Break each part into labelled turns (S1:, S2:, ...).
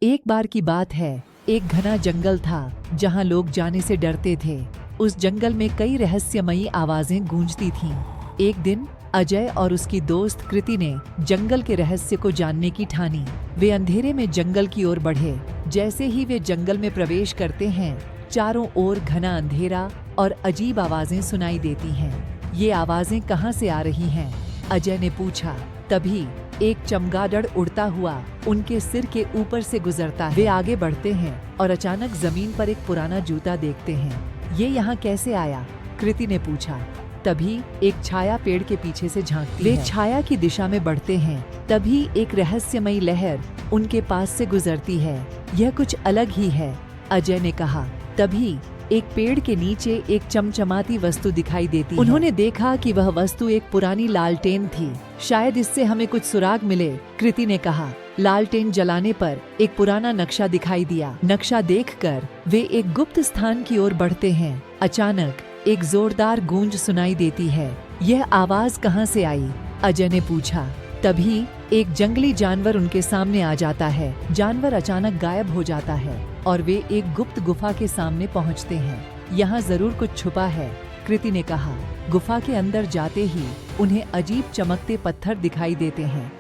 S1: एक बार की बात है, एक घना जंगल था जहां लोग जाने से डरते थे। उस जंगल में कई रहस्यमयी आवाजें गूंजती थीं। एक दिन अजय और उसकी दोस्त कृति ने जंगल के रहस्य को जानने की ठानी। वे अंधेरे में जंगल की ओर बढ़े। जैसे ही वे जंगल में प्रवेश करते हैं, चारों ओर घना अंधेरा और अजीब आवाजें सुनाई देती हैं। ये आवाजें कहाँ से आ रही हैं? अजय ने पूछा। तभी एक चमगादड़ उड़ता हुआ उनके सिर के ऊपर से गुजरता है। वे आगे बढ़ते हैं और अचानक जमीन पर एक पुराना जूता देखते हैं। ये यहाँ कैसे आया? कृति ने पूछा। तभी एक छाया पेड़ के पीछे से झांकती है। वे छाया की दिशा में बढ़ते हैं। तभी एक रहस्यमयी लहर उनके पास से गुजरती है। यह कुछ अलग ही है, अजय ने कहा। तभी एक पेड़ के नीचे एक चमचमाती वस्तु दिखाई देती है। उन्होंने देखा कि वह वस्तु एक पुरानी लालटेन थी। शायद इससे हमें कुछ सुराग मिले, कृति ने कहा। लालटेन जलाने पर एक पुराना नक्शा दिखाई दिया। नक्शा देखकर वे एक गुप्त स्थान की ओर बढ़ते हैं। अचानक एक जोरदार गूंज सुनाई देती है। यह आवाज कहाँ से आई? अजय ने पूछा। तभी एक जंगली जानवर उनके सामने आ जाता है। जानवर अचानक गायब हो जाता है और वे एक गुप्त गुफा के सामने पहुंचते हैं। यहाँ जरूर कुछ छुपा है, कृति ने कहा। गुफा के अंदर जाते ही उन्हें अजीब चमकते पत्थर दिखाई देते हैं।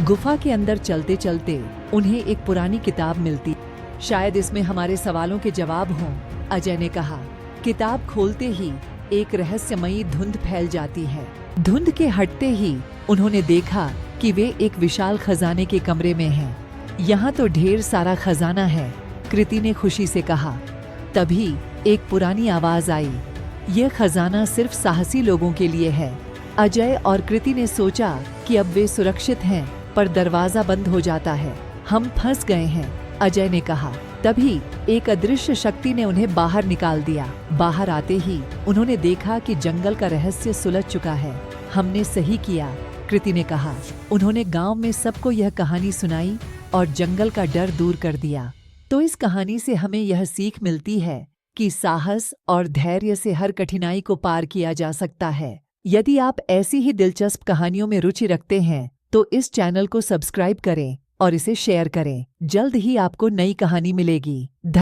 S1: गुफा के अंदर चलते चलते उन्हें एक पुरानी किताब मिलती। शायद इसमें हमारे सवालों के जवाब हों, अजय ने कहा। किताब खोलते ही एक रहस्यमयी धुंध फैल जाती है। धुंध के हटते ही उन्होंने देखा कि वे एक विशाल खजाने के कमरे में हैं। यहाँ तो ढेर सारा खजाना है, कृति ने खुशी से कहा। तभी एक पुरानी आवाज आई। यह खजाना सिर्फ साहसी लोगों के लिए है। अजय और कृति ने सोचा कि अब वे सुरक्षित हैं, पर दरवाजा बंद हो जाता है। हम फंस गए हैं, अजय ने कहा। तभी एक अदृश्य शक्ति ने उन्हें बाहर निकाल दिया। बाहर आते ही उन्होंने देखा कि जंगल का रहस्य सुलझ चुका है। हमने सही किया, कृति ने कहा। उन्होंने गांव में सबको यह कहानी सुनाई और जंगल का डर दूर कर दिया। तो इस कहानी से हमें यह सीख मिलती है कि साहस और धैर्य से हर कठिनाई को पार किया जा सकता है। यदि आप ऐसी ही दिलचस्प कहानियों में रुचि रखते हैं तो इस चैनल को सब्सक्राइब करें और इसे शेयर करें। जल्द ही आपको नई कहानी मिलेगी।